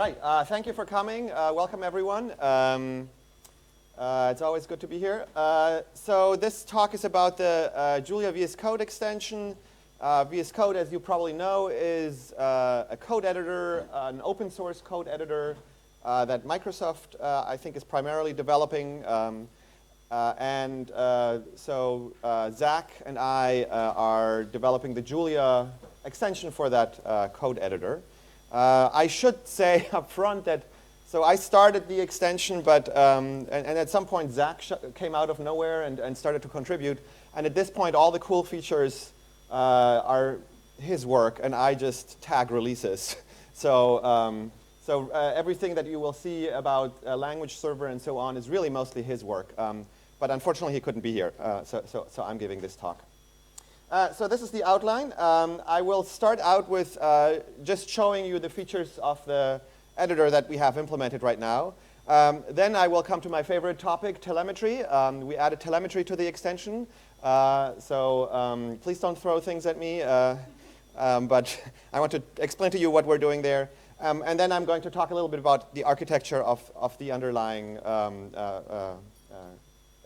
right, thank you for coming. Welcome, everyone. It's always good to be here. So this talk is about the Julia VS Code extension. VS Code, as you probably know, is a code editor, an open source code editor that Microsoft, I think, is primarily developing. So Zach and I are developing the Julia extension for that code editor. I should say up front that, so I started the extension, but and at some point Zach came out of nowhere and started to contribute. And at this point, all the cool features are his work, and I just tag releases. So everything that you will see about a language server and so on is really mostly his work. But unfortunately, he couldn't be here, so I'm giving this talk. So this is the outline. I will start out with just showing you the features of the editor that we have implemented right now. Then I will come to my favorite topic, telemetry. We added telemetry to the extension. Please don't throw things at me. But I want to explain to you what we're doing there. And then I'm going to talk a little bit about the architecture of the underlying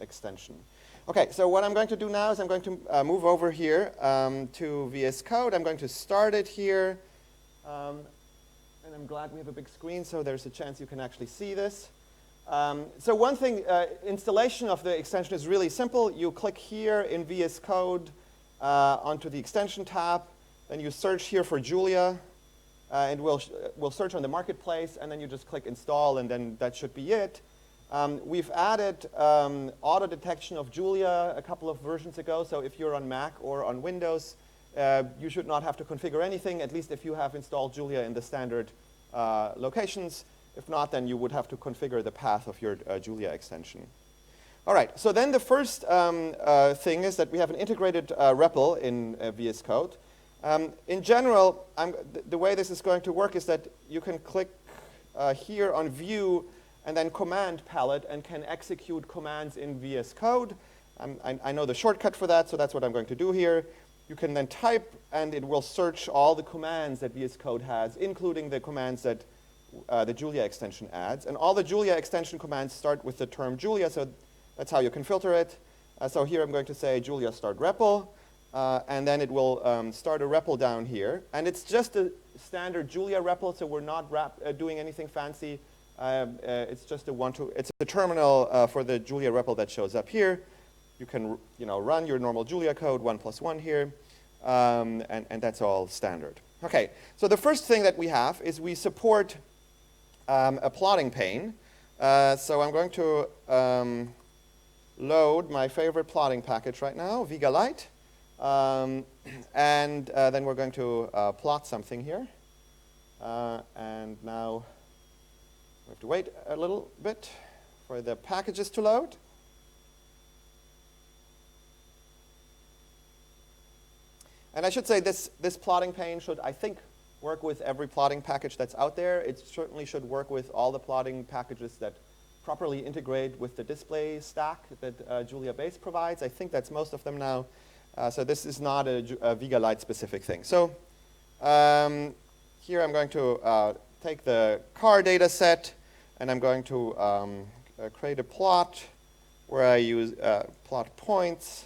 extension. Okay, so what I'm going to do now is I'm going to move over here to VS Code. I'm going to start it here. And I'm glad we have a big screen, so there's a chance you can actually see this. So one thing, installation of the extension is really simple. You click here in VS Code onto the extension tab. Then you search here for Julia. And we'll search on the marketplace. And then you just click install, and then that should be it. We've added auto detection of Julia a couple of versions ago. So if you're on Mac or on Windows, you should not have to configure anything, at least if you have installed Julia in the standard locations. If not, then you would have to configure the path of your Julia extension. All right, so then the first thing is that we have an integrated REPL in VS Code. In general, the way this is going to work is that you can click here on View and then Command Palette, and can execute commands in VS Code. I know the shortcut for that, so that's what I'm going to do here. You can then type, and it will search all the commands that VS Code has, including the commands that the Julia extension adds. And all the Julia extension commands start with the term Julia, so that's how you can filter it. So here I'm going to say Julia start REPL, and then it will start a REPL down here. And it's just a standard Julia REPL, so we're not doing anything fancy. It's just it's a terminal for the Julia REPL that shows up here. You can run your normal Julia code 1+1 here, and that's all standard. Okay, so the first thing that we have is we support a plotting pane. So I'm going to load my favorite plotting package right now, VegaLite, and then we're going to plot something here. And now we have to wait a little bit for the packages to load. And I should say this plotting pane should, I think, work with every plotting package that's out there. It certainly should work with all the plotting packages that properly integrate with the display stack that Julia Base provides. I think that's most of them now. So this is not a VegaLite specific thing. So here I'm going to take the car data set, and I'm going to create a plot where I use plot points,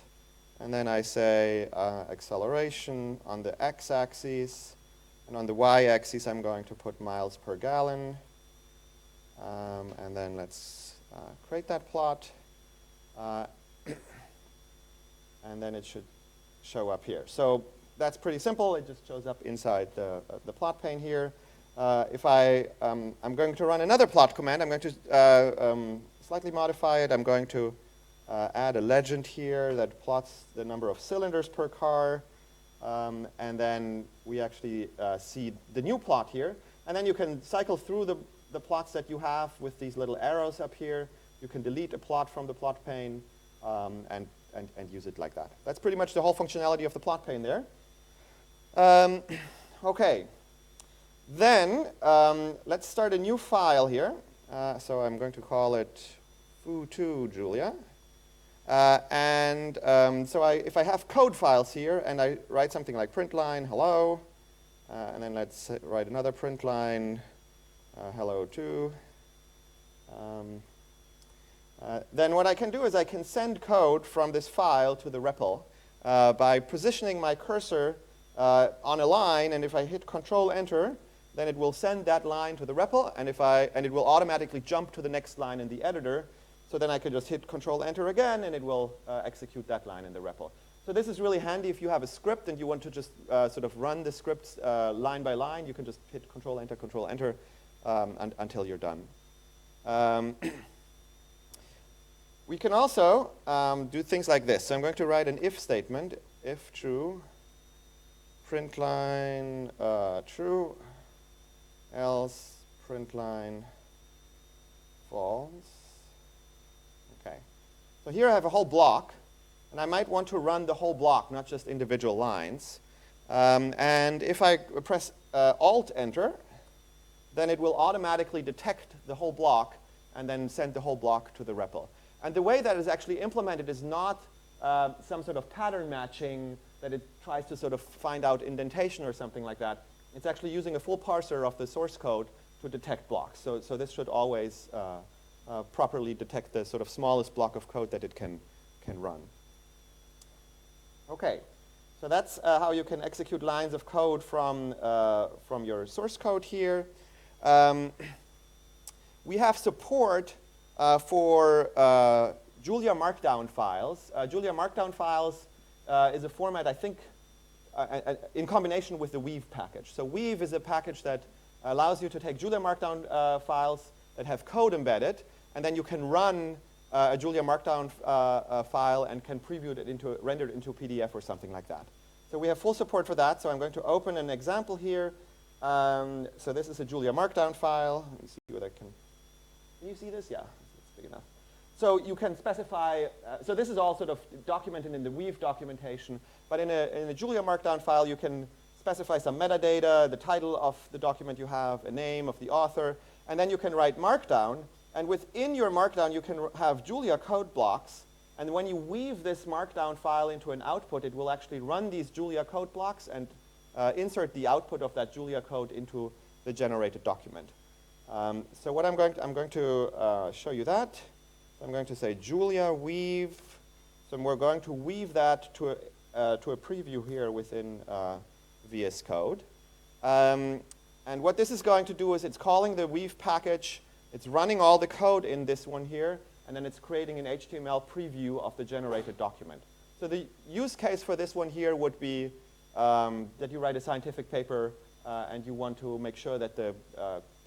and then I say acceleration on the x-axis, and on the y-axis I'm going to put miles per gallon. And then let's create that plot. And then it should show up here. So that's pretty simple. It just shows up inside the plot pane here. If I'm going to run another plot command, I'm going to slightly modify it. I'm going to add a legend here that plots the number of cylinders per car. And then we actually see the new plot here. And then you can cycle through the plots that you have with these little arrows up here. You can delete a plot from the plot pane and use it like that. That's pretty much the whole functionality of the plot pane there. Okay. Then let's start a new file here. So I'm going to call it foo2 Julia. If I have code files here and I write something like print line, hello, and then let's write another print line, hello too. Then what I can do is I can send code from this file to the REPL by positioning my cursor on a line, and if I hit Control Enter, then it will send that line to the REPL, and it will automatically jump to the next line in the editor. So then I can just hit Control Enter again, and it will execute that line in the REPL. So this is really handy if you have a script and you want to just sort of run the scripts line by line. You can just hit Control Enter until you're done. We can also do things like this. So I'm going to write an if statement, if true, print line true, else print line false. Okay. So here I have a whole block, and I might want to run the whole block, not just individual lines. And if I press Alt-Enter, then it will automatically detect the whole block and then send the whole block to the REPL. And the way that is actually implemented is not some sort of pattern matching that it tries to sort of find out indentation or something like that. It's actually using a full parser of the source code to detect blocks. So this should always properly detect the sort of smallest block of code that it can run. Okay, so that's how you can execute lines of code from your source code here. We have support for Julia Markdown files. Julia Markdown files is a format, I think, in combination with the Weave package. So Weave is a package that allows you to take Julia Markdown files that have code embedded, and then you can run a Julia Markdown file and can preview it render it into a PDF or something like that. So we have full support for that. So I'm going to open an example here. So this is a Julia Markdown file. Let me see what I can. Can you see this? Yeah, it's big enough. So you can specify. So this is all sort of documented in the Weave documentation. But in a Julia Markdown file, you can specify some metadata, the title of the document you have, a name of the author, and then you can write Markdown. And within your Markdown, you can have Julia code blocks. And when you weave this Markdown file into an output, it will actually run these Julia code blocks and insert the output of that Julia code into the generated document. So what I'm going to show you that. So I'm going to say Julia weave. So we're going to weave that to a preview here within VS Code. And what this is going to do is it's calling the Weave package. It's running all the code in this one here, and then it's creating an HTML preview of the generated document. So the use case for this one here would be that you write a scientific paper and you want to make sure that the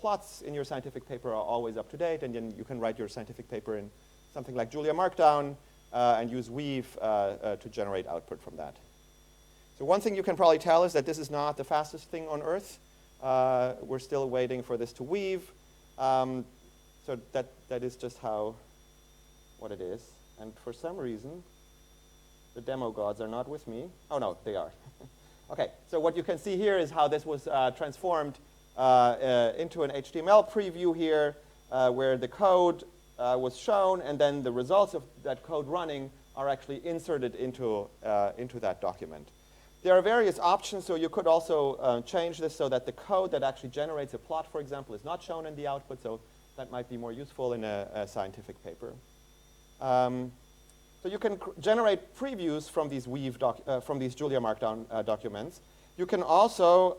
plots in your scientific paper are always up to date, and then you can write your scientific paper in something like Julia Markdown and use Weave to generate output from that. So one thing you can probably tell is that this is not the fastest thing on earth. We're still waiting for this to weave. So that is just what it is. And for some reason, the demo gods are not with me. Oh, no, they are. OK, so what you can see here is how this was transformed into an HTML preview here, where the code was shown, and then the results of that code running are actually inserted into that document. There are various options, so you could also change this so that the code that actually generates a plot, for example, is not shown in the output, so that might be more useful in a scientific paper. So you can generate previews from these from these Julia Markdown documents. You can also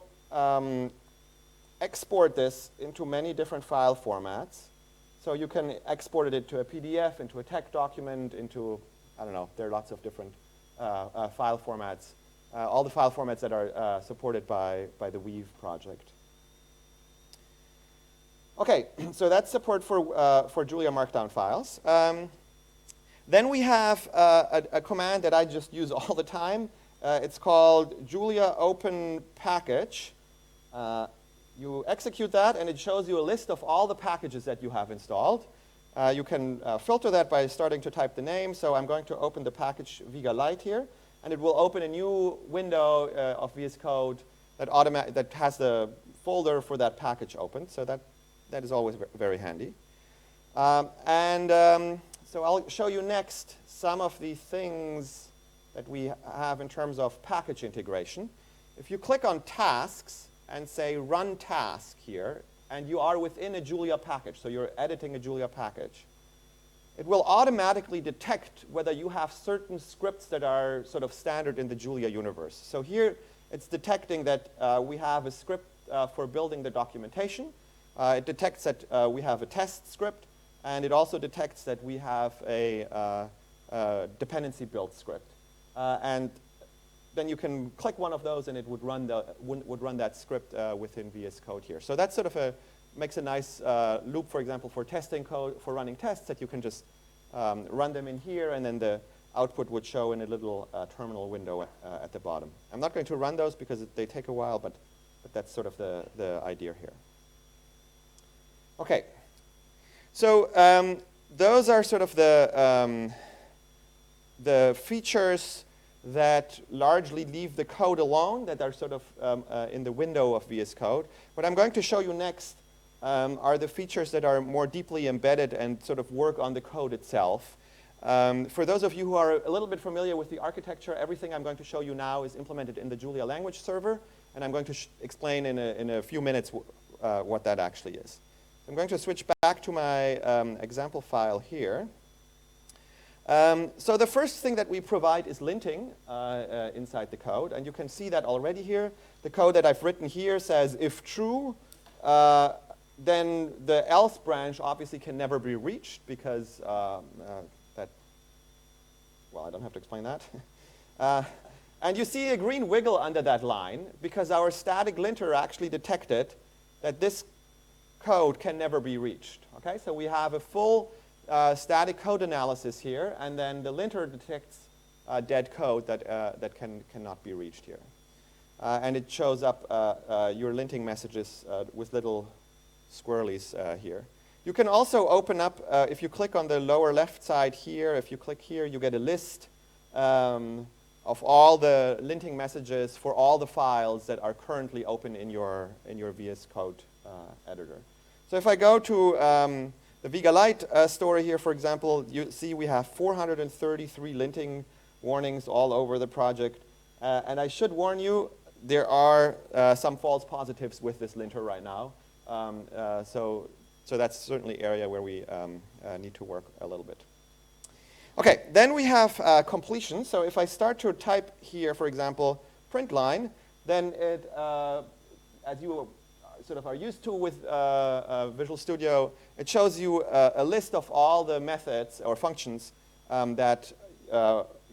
export this into many different file formats. So you can export it to a PDF, into a text document, into, I don't know, there are lots of different file formats. All the file formats that are supported by the Weave project. OK, so that's support for Julia Markdown files. Then we have a command that I just use all the time. It's called Julia Open Package. You execute that, and it shows you a list of all the packages that you have installed. You can filter that by starting to type the name. So I'm going to open the package Vega Lite here. And it will open a new window of VS Code that has the folder for that package open. So that is always very handy. So I'll show you next some of the things that we have in terms of package integration. If you click on Tasks and say Run Task here, and you are within a Julia package, so you're editing a Julia package, it will automatically detect whether you have certain scripts that are sort of standard in the Julia universe. So here it's detecting that we have a script for building the documentation. It detects that we have a test script, and it also detects that we have a dependency build script. And then you can click one of those, and it would run that script within VS Code here. So that sort of makes a nice loop, for example, for testing code, for running tests, that you can just run them in here, and then the output would show in a little terminal window at the bottom. I'm not going to run those because they take a while, but that's sort of the idea here. Okay, so those are sort of the features that largely leave the code alone, that are sort of in the window of VS Code. What I'm going to show you next are the features that are more deeply embedded and sort of work on the code itself. For those of you who are a little bit familiar with the architecture, everything I'm going to show you now is implemented in the Julia language server, and I'm going to explain in a few minutes what that actually is. I'm going to switch back to my example file here. So the first thing that we provide is linting inside the code, and you can see that already here. The code that I've written here says if true, then the else branch obviously can never be reached, because well, I don't have to explain that. And you see a green wiggle under that line, because our static linter actually detected that this code can never be reached. Okay, so we have a full static code analysis here, and then the linter detects dead code that cannot be reached here. And it shows up your linting messages with little squirrelies here. You can also open up, if you click on the lower left side here, if you click here, you get a list of all the linting messages for all the files that are currently open in your VS Code editor. So if I go to the Vega Lite story here, for example, you see we have 433 linting warnings all over the project. And I should warn you, there are some false positives with this linter right now. So that's certainly an area where we need to work a little bit. Okay, then we have completion. So if I start to type here, for example, print line, then it, as you sort of are used to with Visual Studio, it shows you a list of all the methods or functions that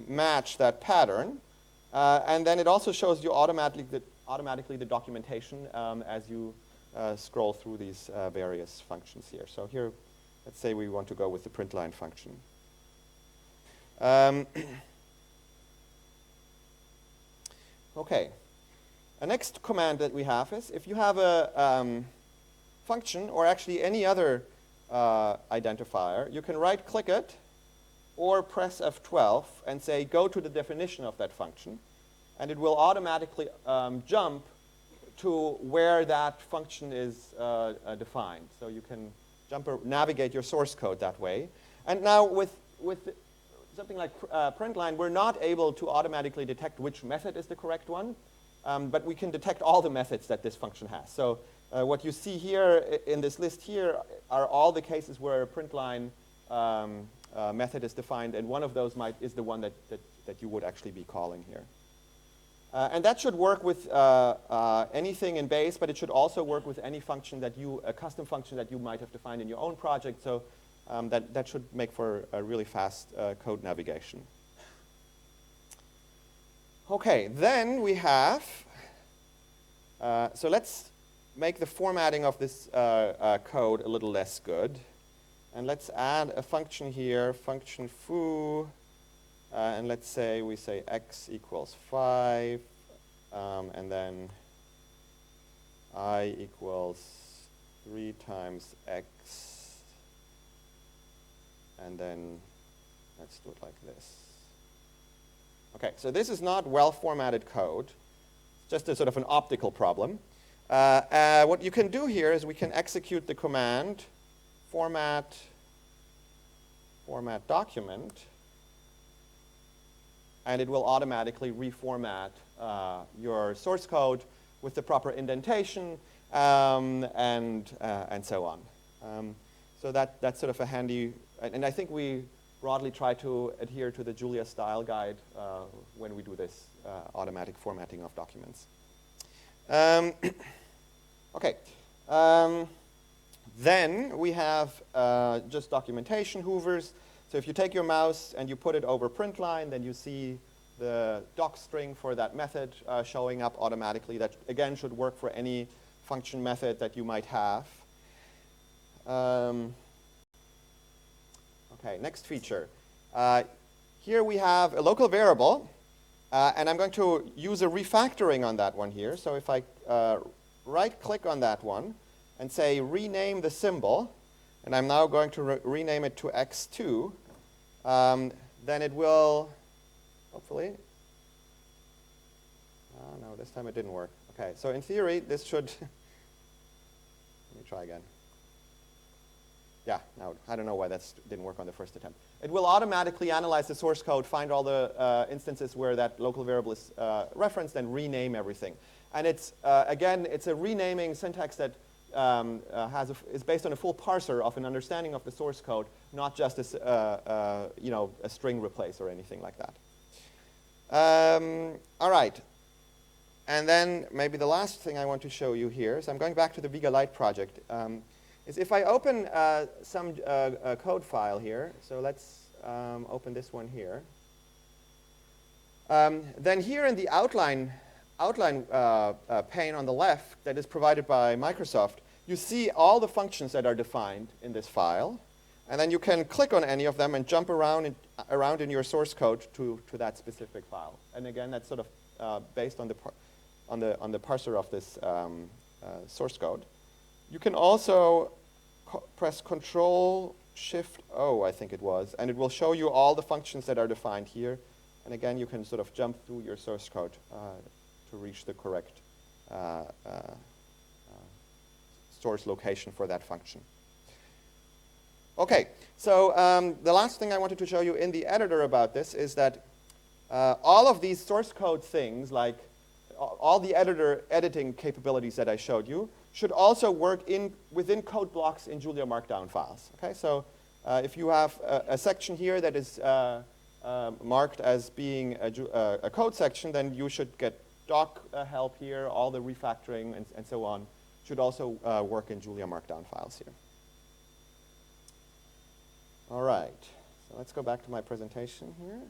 match that pattern. And then it also shows you automatically the documentation as you scroll through these various functions here. So here, let's say we want to go with the print line function. Okay. A next command that we have is if you have a function, or actually any other identifier, you can right-click it or press F12 and say go to the definition of that function, and it will automatically jump to where that function is defined. So you can jump or navigate your source code that way. And now with something like println, we're not able to automatically detect which method is the correct one, but we can detect all the methods that this function has. So what you see here in this list here are all the cases where a println method is defined, and one of those is the one that you would actually be calling here. And that should work with anything in base, but it should also work with any function that a custom function that you might have defined in your own project. So that should make for a really fast code navigation. Okay, then we have, so let's make the formatting of this code a little less good. And let's add a function here, function foo. And let's say we say x equals 5, and then I equals 3 times x, and then let's do it like this. Okay, so this is not well-formatted code. It's just a sort of an optical problem. What you can do here is we can execute the command format document, and it will automatically reformat your source code with the proper indentation and so on. So that's sort of a handy, and I think we broadly try to adhere to the Julia style guide when we do this automatic formatting of documents. Okay. Then we have just documentation hoovers. So if you take your mouse and you put it over print line, then you see the doc string for that method showing up automatically. That, again, should work for any function method that you might have. Okay, next feature. Here we have a local variable, and I'm going to use a refactoring on that one here. So if I right-click on that one and say rename the symbol, and I'm now going to rename it to x2, then it will, hopefully, no, this time it didn't work. Okay, so in theory, this should, let me try again. Yeah, no, I don't know why that didn't work on the first attempt. It will automatically analyze the source code, find all the instances where that local variable is referenced, and rename everything. And it's, again, it's a renaming syntax that is based on a full parser of an understanding of the source code, not just a string replace or anything like that. All right. And then maybe the last thing I want to show you here, so I'm going back to the Vega Lite project, is if I open some code file here, so let's open this one here, then here in the outline pane on the left that is provided by Microsoft, you see all the functions that are defined in this file, and then you can click on any of them and jump around in your source code to that specific file. And again, that's sort of based on the parser of this source code. You can also press Control-Shift-O, I think it was, and it will show you all the functions that are defined here. And again, you can sort of jump through your source code to reach the correct source location for that function. Okay, so the last thing I wanted to show you in the editor about this is that all of these source code things, like all the editing capabilities that I showed you, should also work within code blocks in Julia Markdown files. Okay, so if you have a section here that is marked as being a code section, then you should get doc help here, all the refactoring and so on should also work in Julia Markdown files here. All right, so let's go back to my presentation here.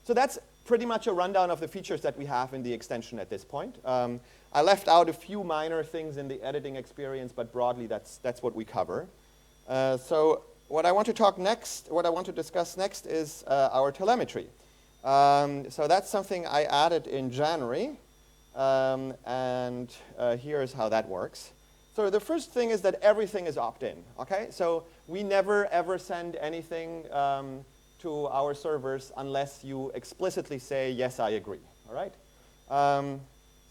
So that's pretty much a rundown of the features that we have in the extension at this point. I left out a few minor things in the editing experience, but broadly that's what we cover. So what I want to discuss next is our telemetry. So that's something I added in January, and here is how that works. So the first thing is that everything is opt-in, okay? So we never ever send anything to our servers unless you explicitly say, yes, I agree, all right?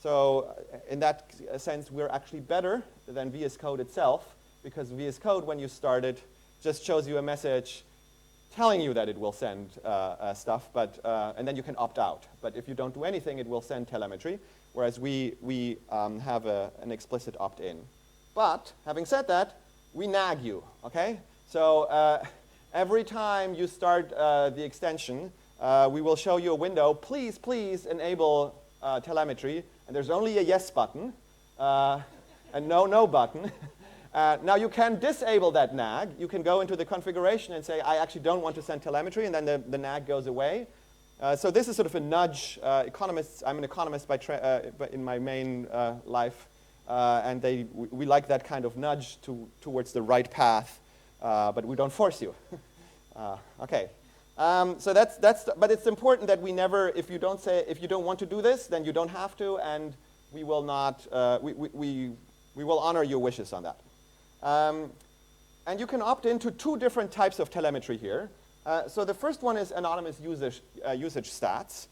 So in that sense, we're actually better than VS Code itself, because VS Code, when you start it, just shows you a message telling you that it will send stuff, and then you can opt out. But if you don't do anything, it will send telemetry, whereas we have an explicit opt-in. But having said that, we nag you, okay? So every time you start the extension, we will show you a window. Please, please enable telemetry. And there's only a yes button and no button. Now you can disable that nag. You can go into the configuration and say, I actually don't want to send telemetry, and then the nag goes away. So this is sort of a nudge. Economists, I'm an economist in my main life, and we like that kind of nudge towards the right path, but we don't force you. Okay. So but it's important that we never, if you don't want to do this, then you don't have to, and we will not, we will honor your wishes on that. And you can opt into two different types of telemetry here. So the first one is anonymous usage stats.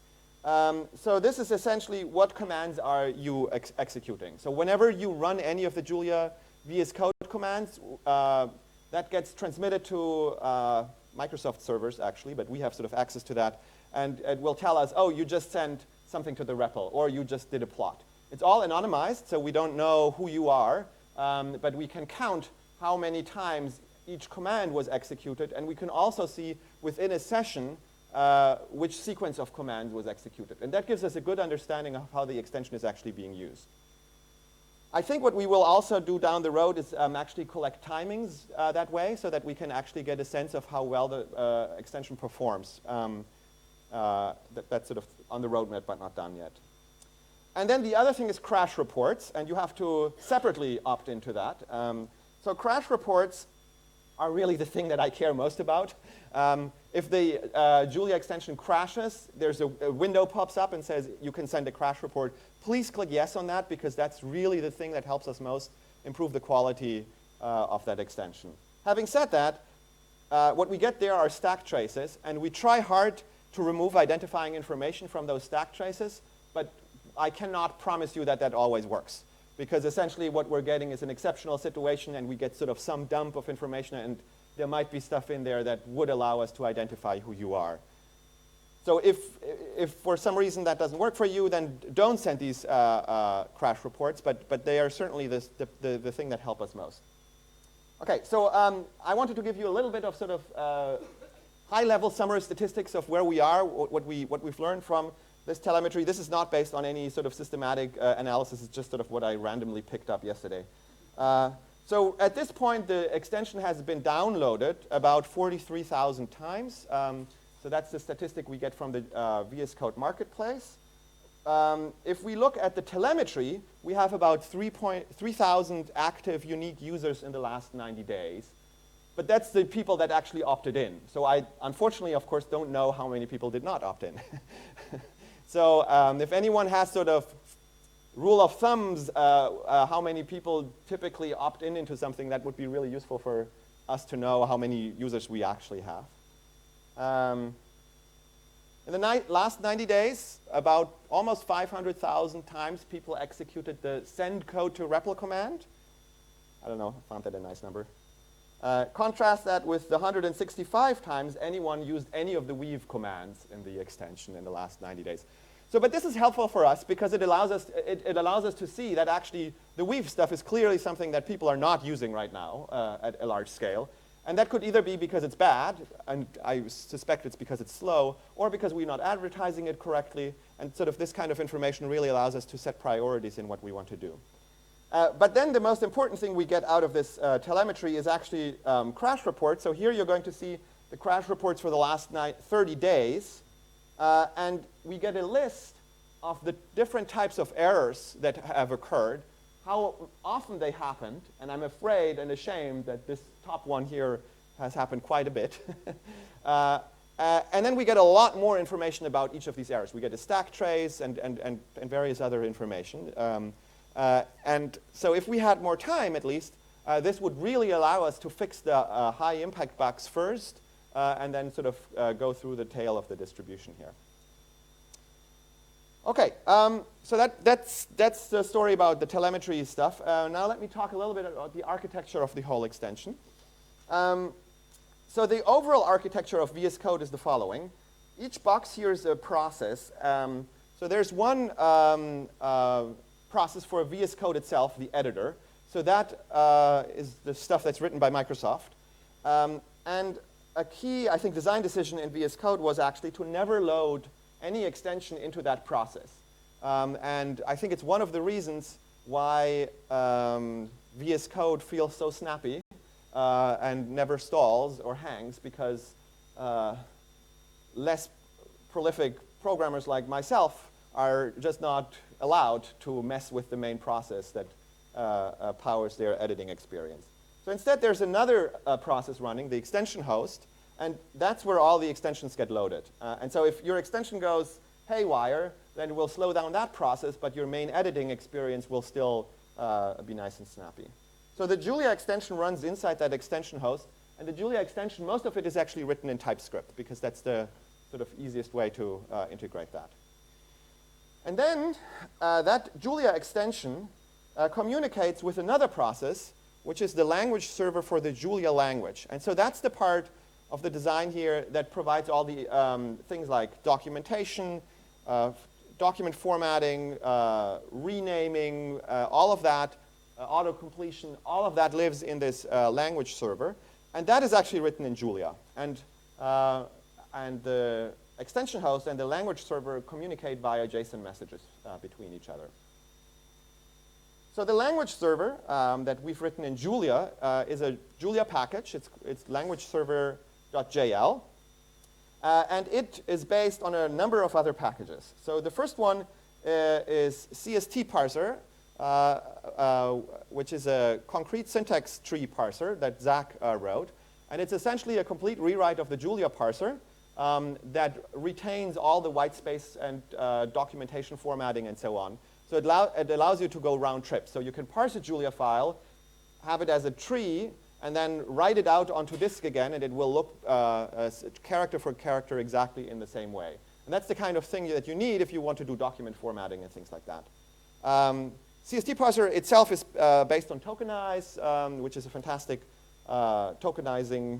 So this is essentially what commands are you executing. So whenever you run any of the Julia VS Code commands, that gets transmitted to Microsoft servers, actually, but we have sort of access to that. And it will tell us, oh, you just sent something to the REPL, or you just did a plot. It's all anonymized, so we don't know who you are, but we can count how many times each command was executed, and we can also see within a session which sequence of commands was executed. And that gives us a good understanding of how the extension is actually being used. I think what we will also do down the road is actually collect timings that way, so that we can actually get a sense of how well the extension performs. That's sort of on the roadmap, but not done yet. And then the other thing is crash reports, and you have to separately opt into that. So crash reports are really the thing that I care most about. If the Julia extension crashes, there's a window pops up and says you can send a crash report. Please click yes on that, because that's really the thing that helps us most improve the quality of that extension. Having said that, what we get there are stack traces, and we try hard to remove identifying information from those stack traces, but I cannot promise you that that always works, because essentially what we're getting is an exceptional situation, and we get sort of some dump of information, and there might be stuff in there that would allow us to identify who you are. So if for some reason that doesn't work for you, then don't send these crash reports, but they are certainly the thing that help us most. Okay, so I wanted to give you a little bit of sort of high-level summary statistics of where we are, what we've learned from this telemetry. This is not based on any sort of systematic analysis. It's just sort of what I randomly picked up yesterday. So at this point, the extension has been downloaded about 43,000 times. So that's the statistic we get from the VS Code Marketplace. If we look at the telemetry, we have about 3,000 active unique users in the last 90 days. But that's the people that actually opted in. So I, unfortunately, of course, don't know how many people did not opt in. So if anyone has sort of rule of thumbs, how many people typically opt in into something, that would be really useful for us to know how many users we actually have. In the last 90 days, about almost 500,000 times people executed the send code to REPL command. I don't know, I found that a nice number. Contrast that with the 165 times anyone used any of the weave commands in the extension in the last 90 days. So, but this is helpful for us because it allows us, it allows us to see that actually the weave stuff is clearly something that people are not using right now at a large scale. And that could either be because it's bad, and I suspect it's because it's slow, or because we're not advertising it correctly. And sort of this kind of information really allows us to set priorities in what we want to do. But then the most important thing we get out of this telemetry is actually crash reports. So here you're going to see the crash reports for the last 30 days. And we get a list of the different types of errors that have occurred, how often they happened. And I'm afraid and ashamed that this top one here has happened quite a bit. And then we get a lot more information about each of these errors. We get a stack trace and various other information. And so if we had more time, at least, this would really allow us to fix the high-impact bugs first, and then sort of go through the tail of the distribution here. OK, so that's the story about the telemetry stuff. Now let me talk a little bit about the architecture of the whole extension. So the overall architecture of VS Code is the following. Each box here is a process. So there's one process for VS Code itself, the editor. So that is the stuff that's written by Microsoft. And a key, I think, design decision in VS Code was actually to never load any extension into that process. And I think it's one of the reasons why VS Code feels so snappy and never stalls or hangs, because less prolific programmers like myself are just not allowed to mess with the main process that powers their editing experience. So instead, there's another process running, the extension host, and that's where all the extensions get loaded. And so if your extension goes haywire, then it will slow down that process, but your main editing experience will still be nice and snappy. So the Julia extension runs inside that extension host, and the Julia extension, most of it is actually written in TypeScript, because that's the sort of easiest way to integrate that. And then that Julia extension communicates with another process, which is the language server for the Julia language. And so that's the part of the design here that provides all the things like documentation, document formatting, renaming, all of that, auto-completion, all of that lives in this language server. And that is actually written in Julia. And the extension host and the language server communicate via JSON messages between each other. So the language server that we've written in Julia is a Julia package. It's languageserver.jl. And it is based on a number of other packages. So the first one is CST parser, which is a concrete syntax tree parser that Zach wrote. And it's essentially a complete rewrite of the Julia parser that retains all the white space and documentation formatting and so on. So it allows you to go round trip. So you can parse a Julia file, have it as a tree, and then write it out onto disk again, and it will look character for character exactly in the same way. And that's the kind of thing that you need if you want to do document formatting and things like that. CST parser itself is based on Tokenize, which is a fantastic tokenizing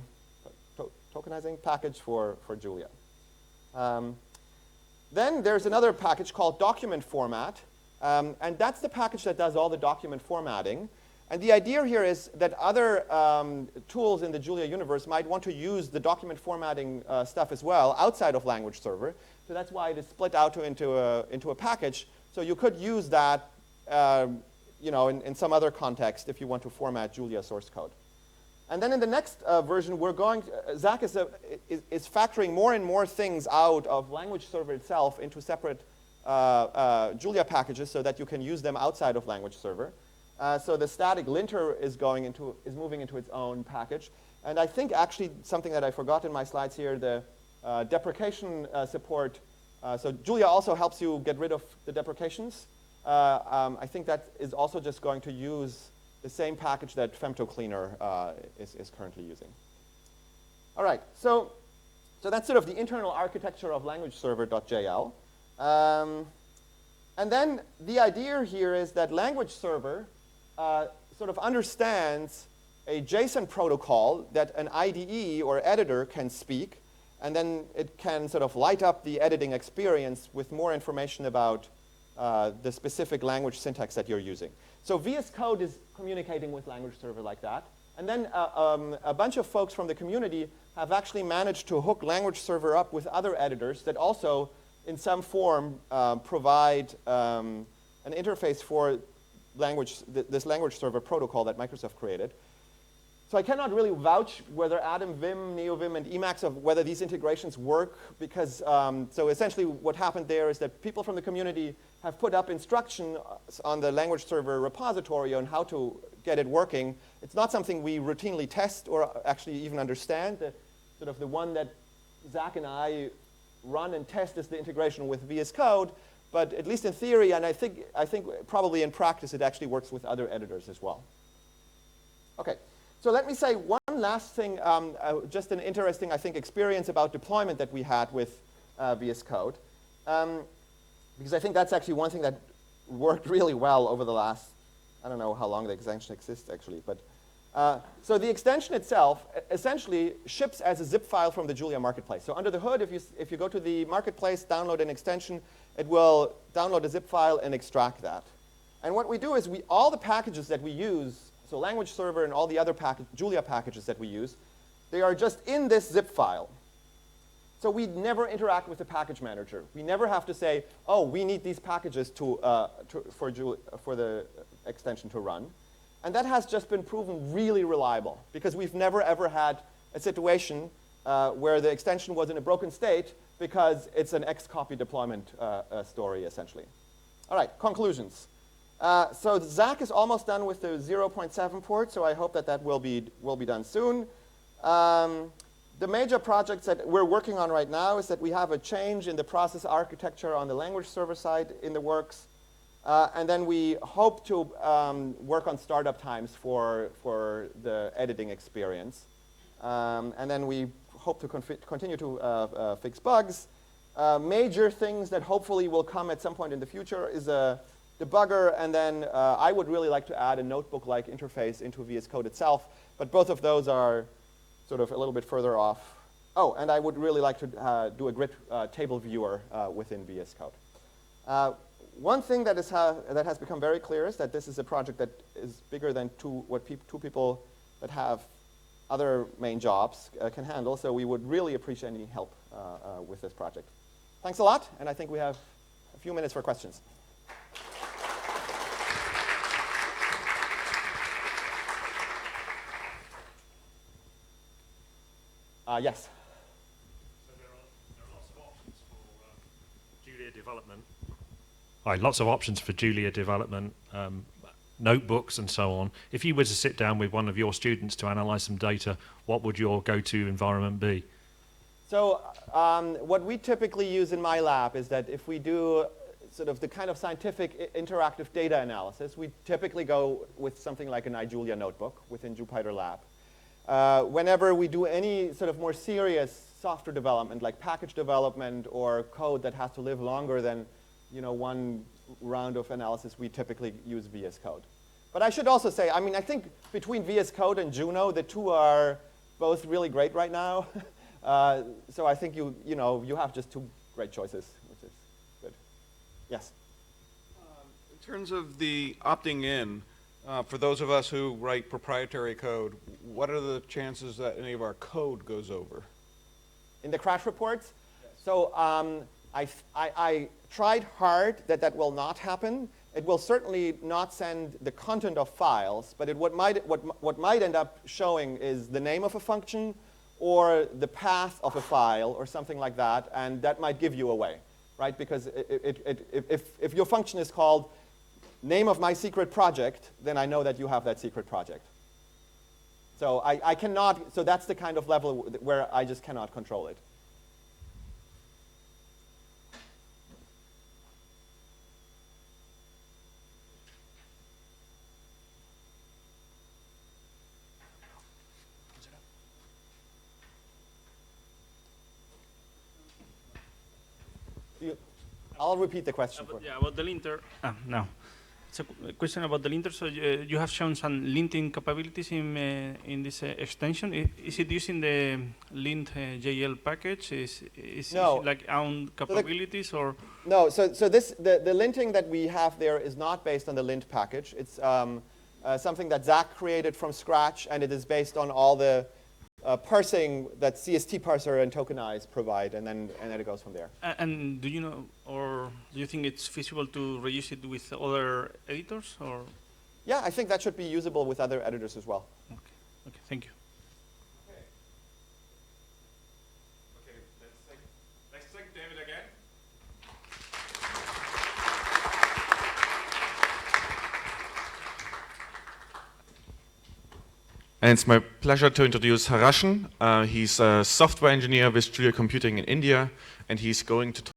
package for Julia. Then there's another package called document format, and that's the package that does all the document formatting. And the idea here is that other tools in the Julia universe might want to use the document formatting stuff as well outside of language server. So that's why it is split out into a package. So you could use that in some other context if you want to format Julia source code. And then in the next version, Zach is factoring more and more things out of language server itself into separate Julia packages so that you can use them outside of language server. So the static linter is moving into its own package. And I think actually something that I forgot in my slides here, the deprecation support. So Julia also helps you get rid of the deprecations. I think that is also just going to use the same package that FemtoCleaner is currently using. All right, so that's sort of the internal architecture of languageserver.jl. And then the idea here is that language server sort of understands a JSON protocol that an IDE or editor can speak, and then it can sort of light up the editing experience with more information about the specific language syntax that you're using. So VS Code is communicating with language server like that. And then a bunch of folks from the community have actually managed to hook language server up with other editors that also, in some form, provide an interface for this language server protocol that Microsoft created. So I cannot really vouch whether Atom, Vim, NeoVim, and Emacs, of whether these integrations work, because so essentially what happened there is that people from the community have put up instructions on the language server repository on how to get it working. It's not something we routinely test or actually even understand. Sort of the one that Zach and I run and test is the integration with VS Code, but at least in theory, and I think probably in practice, it actually works with other editors as well. Okay. So let me say one last thing, just an interesting, I think, experience about deployment that we had with VS Code. Because I think that's actually one thing that worked really well over the last, I don't know how long the extension exists, actually. But so the extension itself essentially ships as a zip file from the Julia marketplace. So under the hood, if you go to the marketplace, download an extension, it will download a zip file and extract that. And what we do is all the packages that we use, so language server and all the other Julia packages that we use, they are just in this zip file. So we never interact with the package manager. We never have to say, oh, we need these packages for the extension to run. And that has just been proven really reliable, because we've never, ever had a situation where the extension was in a broken state because it's an Xcopy deployment story, essentially. All right, conclusions. So Zach is almost done with the 0.7 port, so I hope that will be done soon. The major projects that we're working on right now is that we have a change in the process architecture on the language server side in the works. And then we hope to work on startup times for the editing experience. And then we hope to continue to fix bugs. Major things that hopefully will come at some point in the future is a debugger, and then I would really like to add a notebook-like interface into VS Code itself, but both of those are sort of a little bit further off. Oh, and I would really like to do a grid table viewer within VS Code. One thing that has become very clear is that this is a project that is bigger than two people that have other main jobs can handle, so we would really appreciate any help with this project. Thanks a lot, and I think we have a few minutes for questions. Yes. So there are lots of options for Julia development. Lots of options for Julia development, notebooks and so on. If you were to sit down with one of your students to analyze some data, what would your go-to environment be? So what we typically use in my lab is that if we do sort of the kind of scientific interactive data analysis, we typically go with something like an iJulia notebook within Jupyter Lab. Whenever we do any sort of more serious software development, like package development or code that has to live longer than one round of analysis, we typically use VS Code. But I should also say, I mean, I think between VS Code and Juno, the two are both really great right now. So I think you have just two great choices, which is good. Yes? In terms of the opting in, for those of us who write proprietary code, what are the chances that any of our code goes over? In the crash reports? Yes. So I tried hard that will not happen. It will certainly not send the content of files, but what might end up showing is the name of a function or the path of a file or something like that, and that might give you away, right? Because if your function is called name of my secret project, then I know that you have that secret project. So I cannot, so that's the kind of level where I just cannot control it. I'll repeat the question. About the linter. No. It's a question about the linter. So you have shown some linting capabilities in this extension. Is it using the lint JL package? Is no. it like own capabilities or? No. So the linting that we have there is not based on the lint package. It's something that Zach created from scratch, and it is based on all the parsing that CST parser and tokenize provide, and then it goes from there. And do you know, or do you think it's feasible to reuse it with other editors, or? Yeah, I think that should be usable with other editors as well. Okay. Okay. Thank you. Okay, let's take David again. And it's my pleasure to introduce Harashan. He's a software engineer with Julia Computing in India, and he's going to